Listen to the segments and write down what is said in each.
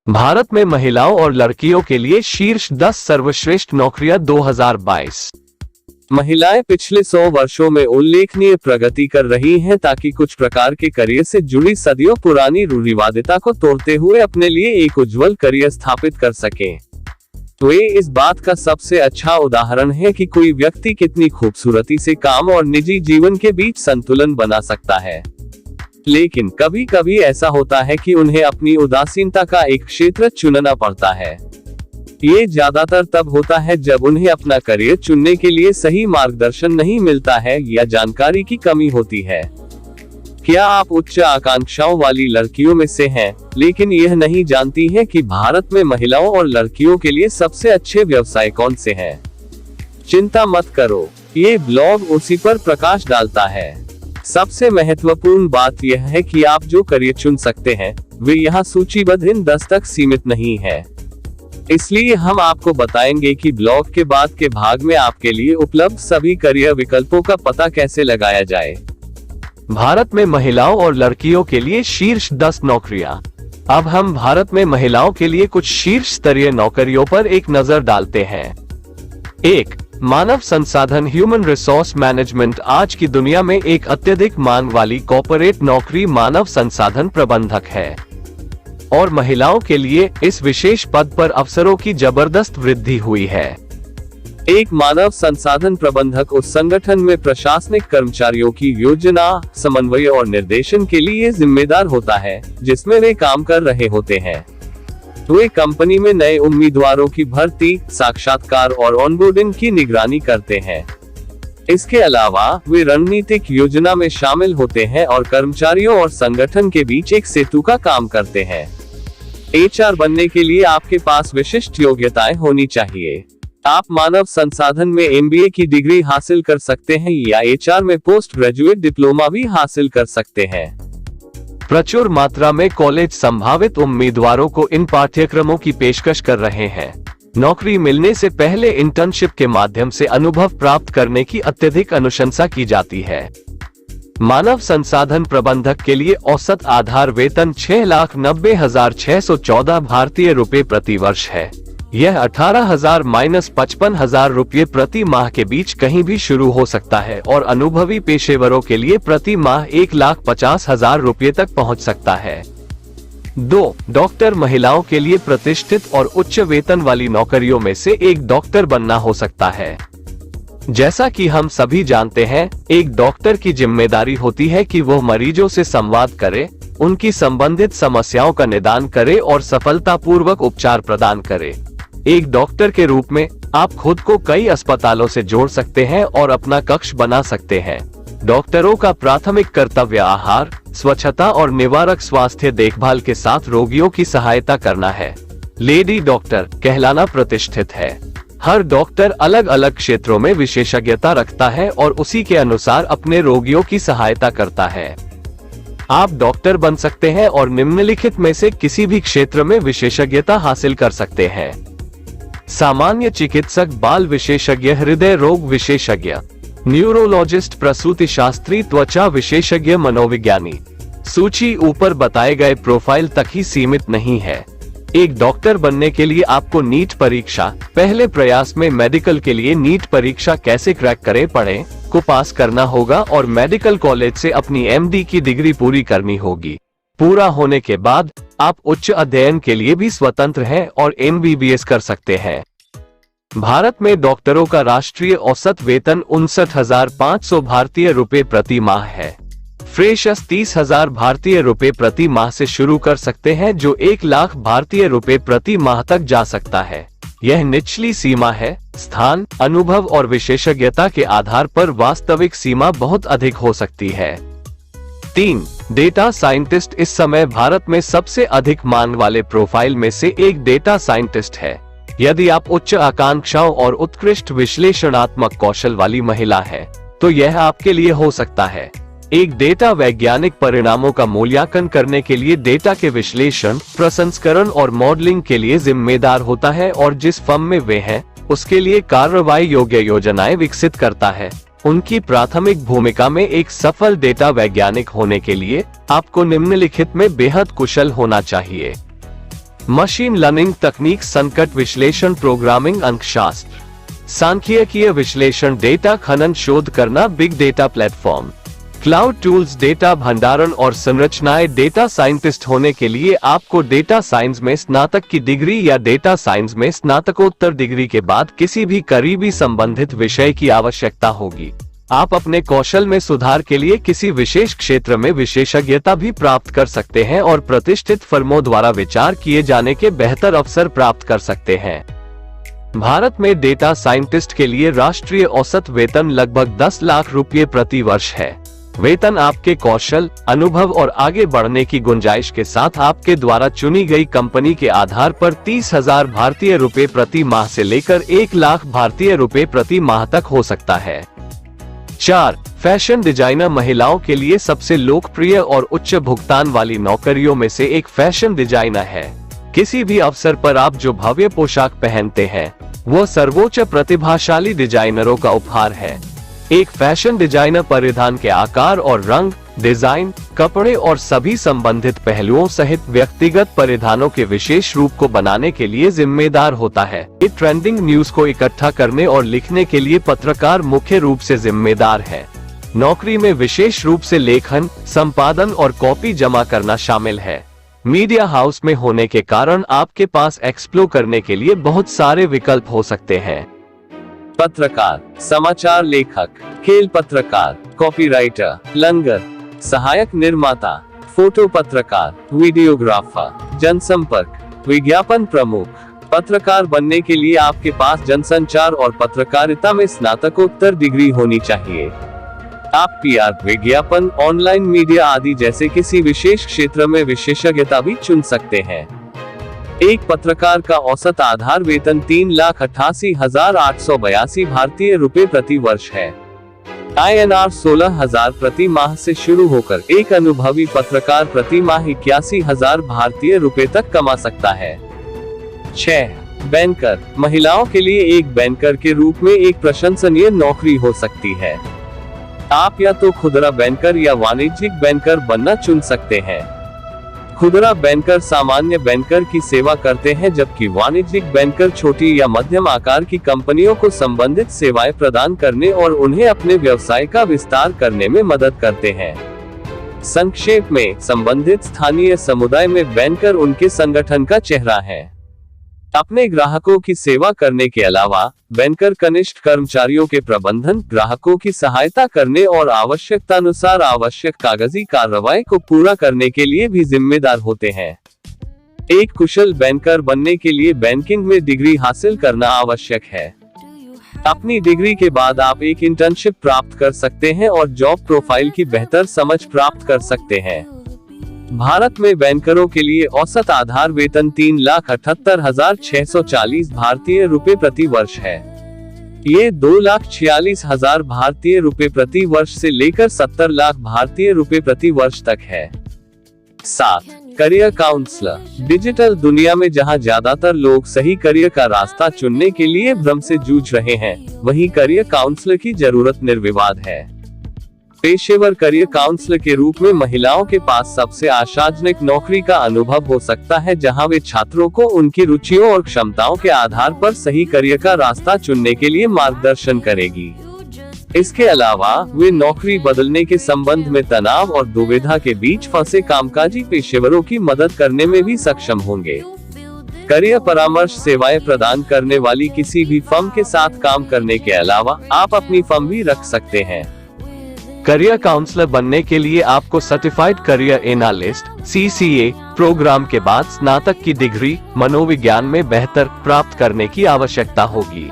भारत में महिलाओं और लड़कियों के लिए शीर्ष 10 सर्वश्रेष्ठ नौकरियां 2022। महिलाएं पिछले 100 वर्षों में उल्लेखनीय प्रगति कर रही हैं ताकि कुछ प्रकार के करियर से जुड़ी सदियों पुरानी रूढ़िवादिता को तोड़ते हुए अपने लिए एक उज्जवल करियर स्थापित कर सकें। तो ये इस बात का सबसे अच्छा उदाहरण है कि कोई व्यक्ति कितनी खूबसूरती से काम और निजी जीवन के बीच संतुलन बना सकता है। लेकिन कभी कभी ऐसा होता है कि उन्हें अपनी उदासीनता का एक क्षेत्र चुनना पड़ता है। ये ज्यादातर तब होता है जब उन्हें अपना करियर चुनने के लिए सही मार्गदर्शन नहीं मिलता है या जानकारी की कमी होती है। क्या आप उच्च आकांक्षाओं वाली लड़कियों में से हैं, लेकिन यह नहीं जानती हैं कि भारत में महिलाओं और लड़कियों के लिए सबसे अच्छे व्यवसाय कौन से हैं? चिंता मत करो, ये ब्लॉग उसी पर प्रकाश डालता है। सबसे महत्वपूर्ण बात यह है कि आप जो करियर चुन सकते हैं वे यहाँ सूचीबद्ध इन 10 तक सीमित नहीं है। इसलिए हम आपको बताएंगे कि ब्लॉग के बाद के भाग में आपके लिए उपलब्ध सभी करियर विकल्पों का पता कैसे लगाया जाए। भारत में महिलाओं और लड़कियों के लिए शीर्ष 10 नौकरियां। अब हम भारत में महिलाओं के लिए कुछ शीर्ष स्तरीय नौकरियों पर एक नजर डालते हैं। 1. मानव संसाधन ह्यूमन रिसोर्स मैनेजमेंट। आज की दुनिया में एक अत्यधिक मांग वाली कॉर्पोरेट नौकरी मानव संसाधन प्रबंधक है और महिलाओं के लिए इस विशेष पद पर अवसरों की जबरदस्त वृद्धि हुई है। एक मानव संसाधन प्रबंधक उस संगठन में प्रशासनिक कर्मचारियों की योजना, समन्वय और निर्देशन के लिए जिम्मेदार होता है जिसमें वे काम कर रहे होते हैं। वे कंपनी में नए उम्मीदवारों की भर्ती, साक्षात्कार और ऑनबोर्डिंग की निगरानी करते हैं। इसके अलावा वे रणनीतिक योजना में शामिल होते हैं और कर्मचारियों और संगठन के बीच एक सेतु का काम करते हैं। HR बनने के लिए आपके पास विशिष्ट योग्यताएं होनी चाहिए। आप मानव संसाधन में MBA की डिग्री हासिल कर सकते हैं या HR में पोस्ट ग्रेजुएट डिप्लोमा भी हासिल कर सकते हैं। प्रचुर मात्रा में कॉलेज संभावित उम्मीदवारों को इन पाठ्यक्रमों की पेशकश कर रहे हैं। नौकरी मिलने से पहले इंटर्नशिप के माध्यम से अनुभव प्राप्त करने की अत्यधिक अनुशंसा की जाती है। मानव संसाधन प्रबंधक के लिए औसत आधार वेतन 6,90,614 भारतीय रुपए प्रति वर्ष है। यह 18,000 - 55,000 रुपये प्रति माह के बीच कहीं भी शुरू हो सकता है और अनुभवी पेशेवरों के लिए प्रति माह 1,50,000 रुपये तक पहुंच सकता है। 2. डॉक्टर। महिलाओं के लिए प्रतिष्ठित और उच्च वेतन वाली नौकरियों में से एक डॉक्टर बनना हो सकता है। जैसा कि हम सभी जानते हैं, एक डॉक्टर की जिम्मेदारी होती है कि वह मरीजों से संवाद करे, उनकी संबंधित समस्याओं का निदान करे और सफलतापूर्वक उपचार प्रदान करे। एक डॉक्टर के रूप में आप खुद को कई अस्पतालों से जोड़ सकते हैं और अपना कक्ष बना सकते हैं। डॉक्टरों का प्राथमिक कर्तव्य आहार, स्वच्छता और निवारक स्वास्थ्य देखभाल के साथ रोगियों की सहायता करना है। लेडी डॉक्टर कहलाना प्रतिष्ठित है। हर डॉक्टर अलग अलग क्षेत्रों में विशेषज्ञता रखता है और उसी के अनुसार अपने रोगियों की सहायता करता है। आप डॉक्टर बन सकते हैं और निम्नलिखित में से किसी भी क्षेत्र में विशेषज्ञता हासिल कर सकते हैं। सामान्य चिकित्सक, बाल विशेषज्ञ, हृदय रोग विशेषज्ञ, न्यूरोलॉजिस्ट, प्रसूति शास्त्री, त्वचा विशेषज्ञ, मनोविज्ञानी। सूची ऊपर बताए गए प्रोफाइल तक ही सीमित नहीं है। एक डॉक्टर बनने के लिए आपको नीट परीक्षा, पहले प्रयास में मेडिकल के लिए नीट परीक्षा कैसे क्रैक करें पढ़ें को पास करना होगा और मेडिकल कॉलेज से अपनी MD की डिग्री पूरी करनी होगी। पूरा होने के बाद आप उच्च अध्ययन के लिए भी स्वतंत्र हैं और MBBS कर सकते हैं। भारत में डॉक्टरों का राष्ट्रीय औसत वेतन 59,500 भारतीय रुपए प्रति माह है। फ्रेशर्स 30,000 भारतीय रुपए प्रति माह से शुरू कर सकते हैं जो 1 लाख भारतीय रुपए प्रति माह तक जा सकता है। यह निचली सीमा है। स्थान, अनुभव और विशेषज्ञता के आधार पर वास्तविक सीमा बहुत अधिक हो सकती है। 3. Data scientist. इस समय भारत में सबसे अधिक मांग वाले प्रोफाइल में से एक डेटा साइंटिस्ट है। यदि आप उच्च आकांक्षाओं और उत्कृष्ट विश्लेषणात्मक कौशल वाली महिला हैं, तो यह आपके लिए हो सकता है। एक डेटा वैज्ञानिक परिणामों का मूल्यांकन करने के लिए डेटा के विश्लेषण, प्रसंस्करण और मॉडलिंग के लिए जिम्मेदार होता है और जिस फर्म में वे हैं, उसके लिए कार्रवाई योग्य योजनाएं विकसित करता है। उनकी प्राथमिक भूमिका में एक सफल डेटा वैज्ञानिक होने के लिए आपको निम्नलिखित में बेहद कुशल होना चाहिए। मशीन लर्निंग तकनीक, संकट विश्लेषण, प्रोग्रामिंग, अंकशास्त्र, सांख्यिकीय विश्लेषण, डेटा खनन, शोध करना, big data platform, cloud tools, data भंडारण और संरचनाएं। डेटा साइंटिस्ट होने के लिए आपको डेटा साइंस में स्नातक की डिग्री या डेटा साइंस में स्नातकोत्तर डिग्री के बाद किसी भी करीबी संबंधित विषय की आवश्यकता होगी। आप अपने कौशल में सुधार के लिए किसी विशेष क्षेत्र में विशेषज्ञता भी प्राप्त कर सकते हैं और प्रतिष्ठित फर्मों द्वारा विचार किए जाने के बेहतर अवसर प्राप्त कर सकते हैं। भारत में डेटा साइंटिस्ट के लिए राष्ट्रीय औसत वेतन लगभग 10 लाख रुपये प्रति वर्ष है। वेतन आपके कौशल, अनुभव और आगे बढ़ने की गुंजाइश के साथ आपके द्वारा चुनी गई कंपनी के आधार पर 30,000 भारतीय रुपए प्रति माह से लेकर 1 लाख भारतीय रुपए प्रति माह तक हो सकता है। 4. फैशन डिजाइनर महिलाओं के लिए सबसे लोकप्रिय और उच्च भुगतान वाली नौकरियों में से एक फैशन डिजाइनर है। किसी भी अवसर पर आप जो भव्य पोशाक पहनते हैं, वो सर्वोच्च प्रतिभाशाली डिजाइनरों का उपहार है। एक फैशन डिजाइनर परिधान के आकार और रंग, डिजाइन, कपड़े और सभी संबंधित पहलुओं सहित व्यक्तिगत परिधानों के विशेष रूप को बनाने के लिए जिम्मेदार होता है। ये ट्रेंडिंग न्यूज को इकट्ठा करने और लिखने के लिए पत्रकार मुख्य रूप से जिम्मेदार है। नौकरी में विशेष रूप से लेखन, संपादन और कॉपी जमा करना शामिल है। मीडिया हाउस में होने के कारण आपके पास एक्सप्लोर करने के लिए बहुत सारे विकल्प हो सकते हैं। पत्रकार, समाचार लेखक, खेल पत्रकार, कॉपीराइटर, लंगर, सहायक निर्माता, फोटो पत्रकार, वीडियोग्राफर, जनसंपर्क, विज्ञापन प्रमुख। पत्रकार बनने के लिए आपके पास जनसंचार और पत्रकारिता में स्नातकोत्तर डिग्री होनी चाहिए। आप पीआर, विज्ञापन, ऑनलाइन मीडिया आदि जैसे किसी विशेष क्षेत्र में विशेषज्ञता भी चुन सकते हैं। एक पत्रकार का औसत आधार वेतन 3,88,882 भारतीय रुपए प्रति वर्ष है। INR 16,000 प्रति माह से शुरू होकर एक अनुभवी पत्रकार प्रति माह 81,000 भारतीय रुपए तक कमा सकता है। 6. बैंकर, महिलाओं के लिए एक बैंकर के रूप में एक प्रशंसनीय नौकरी हो सकती है। आप या तो खुदरा बैंकर या वाणिज्यिक बैंकर बनना चुन सकते हैं। खुदरा बैंकर सामान्य बैंकर की सेवा करते हैं, जबकि वाणिज्यिक बैंकर छोटी या मध्यम आकार की कंपनियों को संबंधित सेवाएं प्रदान करने और उन्हें अपने व्यवसाय का विस्तार करने में मदद करते हैं। संक्षेप में, संबंधित स्थानीय समुदाय में बैंकर उनके संगठन का चेहरा है। अपने ग्राहकों की सेवा करने के अलावा बैंकर कनिष्ठ कर्मचारियों के प्रबंधन, ग्राहकों की सहायता करने और आवश्यकतानुसार आवश्यक कागजी कार्रवाई को पूरा करने के लिए भी जिम्मेदार होते हैं। एक कुशल बैंकर बनने के लिए बैंकिंग में डिग्री हासिल करना आवश्यक है। अपनी डिग्री के बाद आप एक इंटर्नशिप प्राप्त कर सकते हैं और जॉब प्रोफाइल की बेहतर समझ प्राप्त कर सकते हैं। भारत में बैंकरों के लिए औसत आधार वेतन 3,78,640 भारतीय रुपए प्रति वर्ष है। ये 2,46,000 भारतीय रुपए प्रति वर्ष से लेकर 70 लाख भारतीय रुपए प्रति वर्ष तक है। 7. करियर काउंसलर, डिजिटल दुनिया में जहां ज्यादातर लोग सही करियर का रास्ता चुनने के लिए भ्रम से जूझ रहे हैं, वहीं करियर काउंसलर की जरूरत निर्विवाद है। पेशेवर करियर काउंसलर के रूप में महिलाओं के पास सबसे आशाजनक नौकरी का अनुभव हो सकता है, जहां वे छात्रों को उनकी रुचियों और क्षमताओं के आधार पर सही करियर का रास्ता चुनने के लिए मार्गदर्शन करेगी। इसके अलावा वे नौकरी बदलने के संबंध में तनाव और दुविधा के बीच फंसे कामकाजी पेशेवरों की मदद करने में भी सक्षम होंगे। करियर परामर्श सेवाएं प्रदान करने वाली किसी भी फर्म के साथ काम करने के अलावा आप अपनी फर्म भी रख सकते हैं। करियर काउंसलर बनने के लिए आपको certified career analyst (CCA) program के बाद स्नातक की डिग्री मनोविज्ञान में बेहतर प्राप्त करने की आवश्यकता होगी।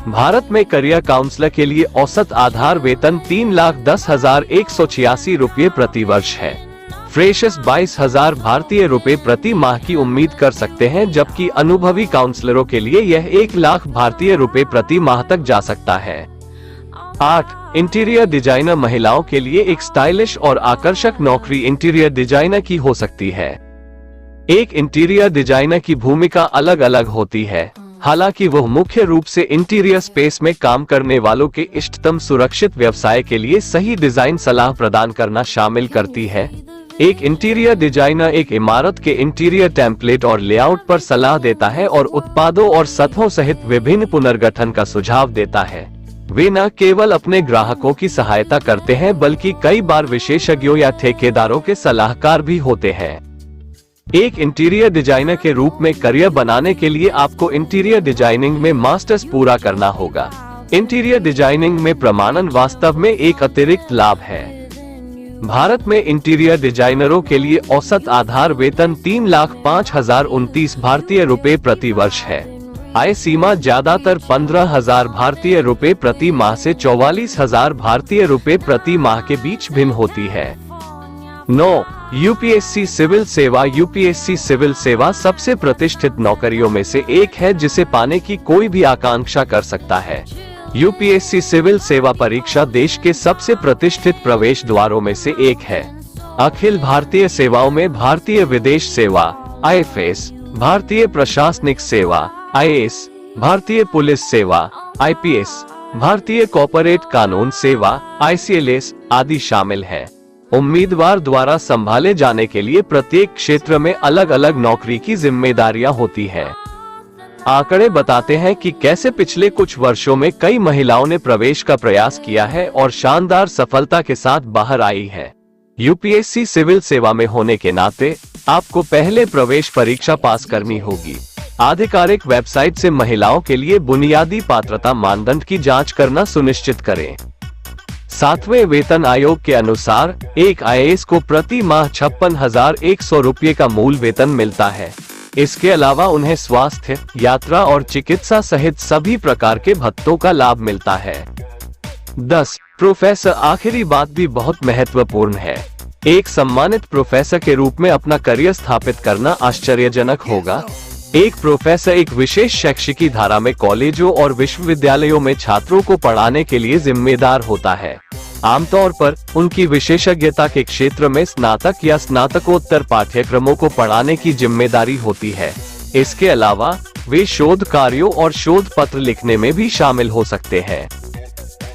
भारत में करियर काउंसलर के लिए औसत आधार वेतन 3,10,186 रुपये प्रति वर्ष है। फ्रेशर्स 22,000 भारतीय रुपए प्रति माह की उम्मीद कर सकते हैं, जबकि अनुभवी काउंसलरों के लिए यह 1 लाख भारतीय रुपए प्रति माह तक जा सकता है। 8. इंटीरियर डिजाइनर, महिलाओं के लिए एक स्टाइलिश और आकर्षक नौकरी इंटीरियर डिजाइनर की हो सकती है। एक इंटीरियर डिजाइनर की भूमिका अलग अलग होती है। हालांकि वह मुख्य रूप से इंटीरियर स्पेस में काम करने वालों के इष्टतम सुरक्षित व्यवसाय के लिए सही डिजाइन सलाह प्रदान करना शामिल करती है। एक इंटीरियर डिजाइनर एक इमारत के इंटीरियर टेम्पलेट और लेआउट पर सलाह देता है और उत्पादों और सतहों सहित विभिन्न पुनर्गठन का सुझाव देता है। वे न केवल अपने ग्राहकों की सहायता करते हैं बल्कि कई बार विशेषज्ञों या ठेकेदारों के सलाहकार भी होते हैं। एक इंटीरियर डिजाइनर के रूप में करियर बनाने के लिए आपको इंटीरियर डिजाइनिंग में मास्टर्स पूरा करना होगा। इंटीरियर डिजाइनिंग में प्रमाणन वास्तव में एक अतिरिक्त लाभ है। भारत में इंटीरियर डिजाइनरों के लिए औसत आधार वेतन 3,05,029 भारतीय रुपए प्रति वर्ष है। आय सीमा ज्यादातर 15,000 भारतीय रुपए प्रति माह से 44,000 भारतीय रुपए प्रति माह के बीच भिन्न होती है। 9. यूपीएससी सिविल सेवा। यूपीएससी सिविल सेवा सबसे प्रतिष्ठित नौकरियों में से एक है जिसे पाने की कोई भी आकांक्षा कर सकता है। यूपीएससी सिविल सेवा परीक्षा देश के सबसे प्रतिष्ठित प्रवेश द्वारों में से एक है। अखिल भारतीय सेवाओं में भारतीय विदेश सेवा IFS, भारतीय प्रशासनिक सेवा IAS, भारतीय पुलिस सेवा IPS, भारतीय कॉर्पोरेट कानून सेवा ICLS आदि शामिल है। उम्मीदवार द्वारा संभाले जाने के लिए प्रत्येक क्षेत्र में अलग अलग नौकरी की जिम्मेदारियां होती है। आंकड़े बताते हैं कि कैसे पिछले कुछ वर्षों में कई महिलाओं ने प्रवेश का प्रयास किया है और शानदार सफलता के साथ बाहर आई है। यूपीएससी सिविल सेवा में होने के नाते आपको पहले प्रवेश परीक्षा पास करनी होगी। आधिकारिक वेबसाइट से महिलाओं के लिए बुनियादी पात्रता मानदंड की जांच करना सुनिश्चित करें। 7वें वेतन आयोग के अनुसार एक IAS को प्रति माह 56,100 रुपये का मूल वेतन मिलता है। इसके अलावा उन्हें स्वास्थ्य, यात्रा और चिकित्सा सहित सभी प्रकार के भत्तों का लाभ मिलता है। 10. प्रोफेसर। आखिरी बात भी बहुत महत्वपूर्ण है। एक सम्मानित प्रोफेसर के रूप में अपना करियर स्थापित करना आश्चर्यजनक होगा। एक प्रोफेसर एक विशेष शैक्षिकी धारा में कॉलेजों और विश्वविद्यालयों में छात्रों को पढ़ाने के लिए जिम्मेदार होता है। आमतौर पर उनकी विशेषज्ञता के क्षेत्र में स्नातक या स्नातकोत्तर पाठ्यक्रमों को पढ़ाने की जिम्मेदारी होती है। इसके अलावा वे शोध कार्यों और शोध पत्र लिखने में भी शामिल हो सकते हैं।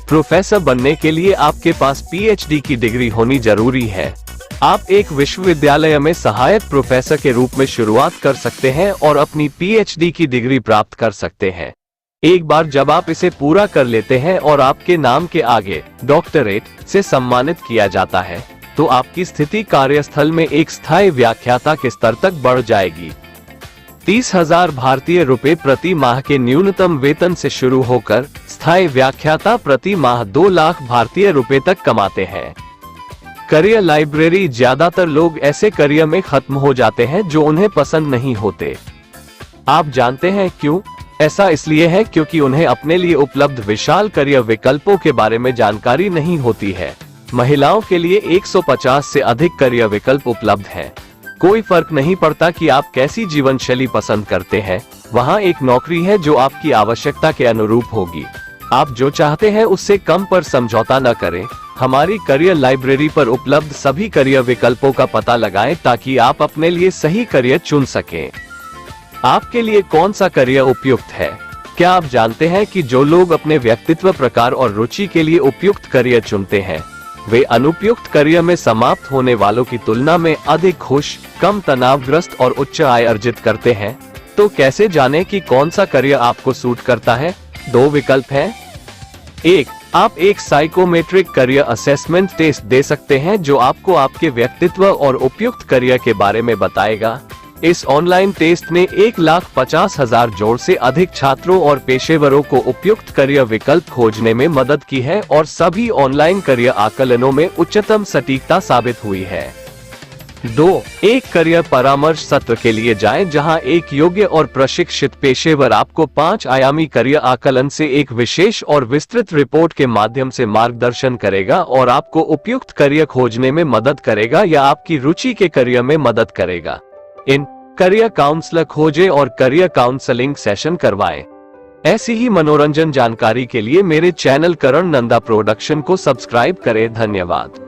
प्रोफेसर बनने के लिए आपके पास PhD की डिग्री होनी जरूरी है। आप एक विश्वविद्यालय में सहायक प्रोफेसर के रूप में शुरुआत कर सकते हैं और अपनी PhD की डिग्री प्राप्त कर सकते हैं। एक बार जब आप इसे पूरा कर लेते हैं और आपके नाम के आगे डॉक्टरेट से सम्मानित किया जाता है, तो आपकी स्थिति कार्यस्थल में एक स्थायी व्याख्याता के स्तर तक बढ़ जाएगी। 30,000 भारतीय रुपए प्रति माह के न्यूनतम वेतन से शुरू होकर स्थायी व्याख्याता प्रति माह 2 लाख भारतीय रुपए तक कमाते हैं। Career library. ज्यादातर लोग ऐसे करियर में खत्म हो जाते हैं जो उन्हें पसंद नहीं होते। आप जानते हैं क्यों? ऐसा इसलिए है क्योंकि उन्हें अपने लिए उपलब्ध विशाल करियर विकल्पों के बारे में जानकारी नहीं होती है। महिलाओं के लिए 150 से अधिक करियर विकल्प उपलब्ध हैं। कोई फर्क नहीं पड़ता कि आप कैसी जीवन शैली पसंद करते हैं, वहाँ एक नौकरी है जो आपकी आवश्यकता के अनुरूप होगी। आप जो चाहते हैं उससे कम पर समझौता न करें। हमारी करियर लाइब्रेरी पर उपलब्ध सभी करियर विकल्पों का पता लगाएं ताकि आप अपने लिए सही करियर चुन सकें। आपके लिए कौन सा करियर उपयुक्त है? क्या आप जानते हैं कि जो लोग अपने व्यक्तित्व, प्रकार और रुचि के लिए उपयुक्त करियर चुनते हैं, वे अनुपयुक्त करियर में समाप्त होने वालों की तुलना में अधिक खुश, कम तनावग्रस्त और उच्च आय अर्जित करते हैं? तो कैसे जानें कि कौन सा करियर आपको सूट करता है? 2 विकल्प हैं। 1. आप एक साइकोमेट्रिक करियर असेसमेंट टेस्ट दे सकते हैं जो आपको आपके व्यक्तित्व और उपयुक्त करियर के बारे में बताएगा। इस ऑनलाइन टेस्ट ने 1,50,000 जोड़ से अधिक छात्रों और पेशेवरों को उपयुक्त करियर विकल्प खोजने में मदद की है और सभी ऑनलाइन करियर आकलनों में उच्चतम सटीकता साबित हुई है। 2. एक करियर परामर्श सत्र के लिए जाएं जहां एक योग्य और प्रशिक्षित पेशेवर आपको 5 आयामी करियर आकलन से एक विशेष और विस्तृत रिपोर्ट के माध्यम से मार्गदर्शन करेगा और आपको उपयुक्त करियर खोजने में मदद करेगा या आपकी रुचि के करियर में मदद करेगा। इन करियर काउंसलर खोजें और करियर काउंसलिंग सेशन करवाएं। ऐसी ही मनोरंजन जानकारी के लिए मेरे चैनल करण नंदा प्रोडक्शन को सब्सक्राइब करें। धन्यवाद।